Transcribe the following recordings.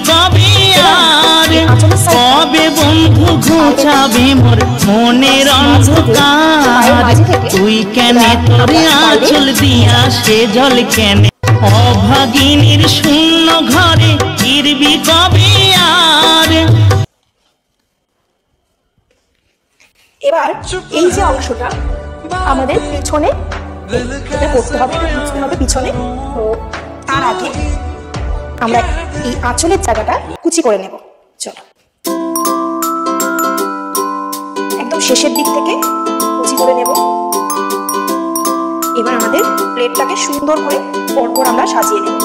কবে আর কবে বন্ধু ঘুচাবে মোর মনের অন্ধকার তুই কেনে তোর আঁচল দিয়া সে জল কেনে অভাগিনীর শূন্য ঘরে ফিরবি কবে আর। এবার এই যে অংশটা আমাদের পিছনে এটা করতে হবে, বুঝতে হবে পিছনে। তো তার আগে আমরা এই আঁচলের জায়গাটা কুচি করে নেব। চলো একদম শেষের দিক থেকে কুচি করে নেব। এবার আমাদের প্লেটটাকে সুন্দর করে পরপর আমরা সাজিয়ে নেব।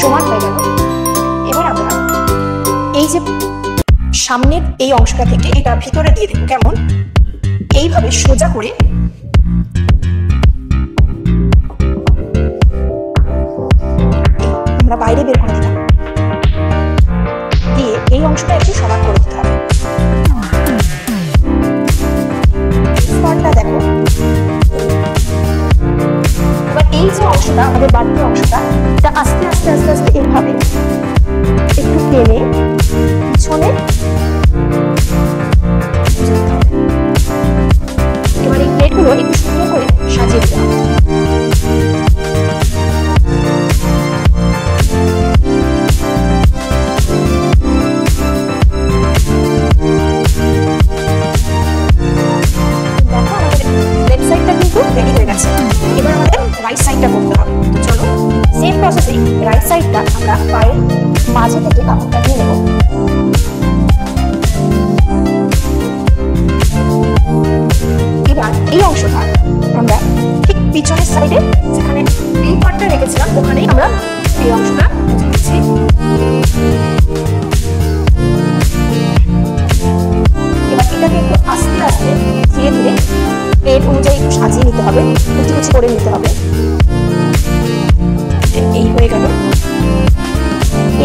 সমান হয়ে গেল। এবার আমরা এই যে সামনের এই অংশটা থেকে এটা ভিতরে দিয়ে দেবো। কেমন? এইভাবে সোজা করে আমরা বাইরে বের করে দিলাম, দিয়ে এই অংশটা একটু সমান করে দিতে হবে। দেখো এবার এই যে অংশটা আমাদের বাড়তি অংশটা এটা আস্তে আস্তে আস্তে আস্তে এইভাবে একটু টেনে পিছনে এবার এই প্লেটগুলো একটু সুন্দর করে সাজিয়ে দিতে হবে। এবার আমাদের রাইট সাইডটা করতে হবে। তো চলো সেম প্রসেসে রাইট সাইডটা আমরা পায়ের মাঝে থেকে কাপড়টা নিয়ে নেব। এবার এই অংশটা আমরা ঠিক পিছনের সাইডে যেখানে এই পার্টটা রেখেছিলাম ওখানেই আমরা এই অংশটা দিচ্ছি। এবার এটাকে একটু আস্তে আস্তে ধীরে ধীরে প্লেট অনুযায়ী একটু সাজিয়ে নিতে হবে, কুচি কুচি করে নিতে হবে। এই হয়ে গেল।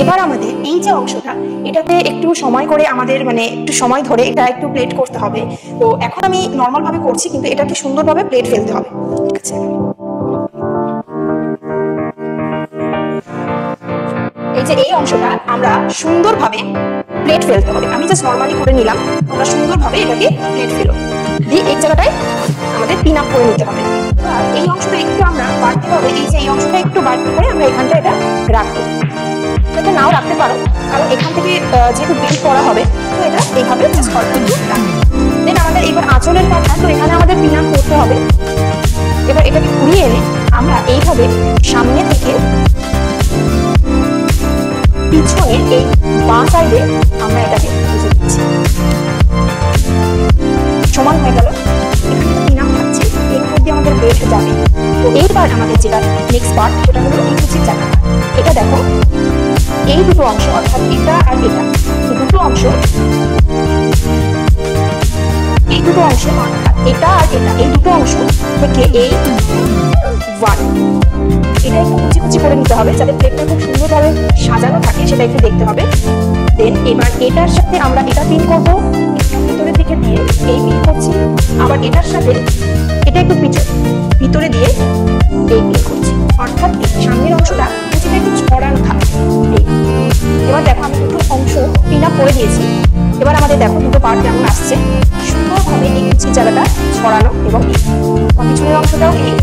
এবার আমাদের এই যে অংশটা এটাতে একটু সময় করে আমাদের মানে একটু সময় ধরে এটা একটু প্লেট করতে হবে। তো এখন আমি নর্মাল ভাবে করছি, কিন্তু এটাকে সুন্দরভাবে প্লেট ফেলতে হবে। ঠিক আছে, এই যে এই অংশটা আমরা সুন্দরভাবে প্লেট ফেলতে হবে। আমি জাস্ট নর্মালি করে নিলাম, আমরা সুন্দরভাবে এটাকে প্লেট ফেলো দিয়ে এই জায়গাটায় আমাদের পিন আপ করে নিতে হবে। আর এই অংশটা একটু আমরা বাড়তে হবে, এই যে এই অংশটা একটু বাড়তে করে আমরা এখানটা এটা রাখবো। এটা নাও রাখতে পারো, কারণ এখান থেকে যেহেতু বেল্ট করা হবে তো এটা এইভাবে জাস্ট অল্প একটু রাখবো। দেন আমাদের এবার আঁচলের কথা, তো এখানে আমাদের পিন আপ করতে হবে। এবার এটাকে ঘুরিয়ে এনে আমরা এইভাবে সামনে থেকে পিছনে এই বাঁ সাইডে আমরা এটাকে বুঝে দিচ্ছি। সমান হয়ে গেল। এখানে পিন আপ থাকছে, এর উপর দিয়ে আমাদের বেল্ট যাবে। তো এইবার আমাদের যেটা নেক্সট পার্ট সেটা হলো এই কুচির জায়গাটা। এটা দেখো এই দুটো অংশ অর্থাৎ এটা আর এটা দুটো অংশ, এই দুটো অংশ অর্থাৎ এটা আর এটা এই দুটো অংশ থেকে এই ওয়ান এটা একটু কুচি কুচি করে নিতে হবে যাতে প্লেটটা খুব সুন্দরভাবে সাজানো থাকে, সেটা একটু দেখতে হবে। দেন এবার এটার সাথে আমরা এটা পিন করবো, একটু ভিতরের দিকে দিয়ে এই পিন করছি। আবার এটার সাথে এটা একটু ভিতরে দিয়ে এই পিন করছি, অর্থাৎ সামনের অংশটা কুচিটা একটু ছড়ানো থাকে। এবার দেখো আমি দুটো অংশ পিন আপ করে দিয়েছি। এবার আমাদের দেখো দুটো পার্ট কেমন আসছে, সুন্দরভাবে এই কুচির জায়গাটা ছড়ানো এবং পিছনের অংশটাও এই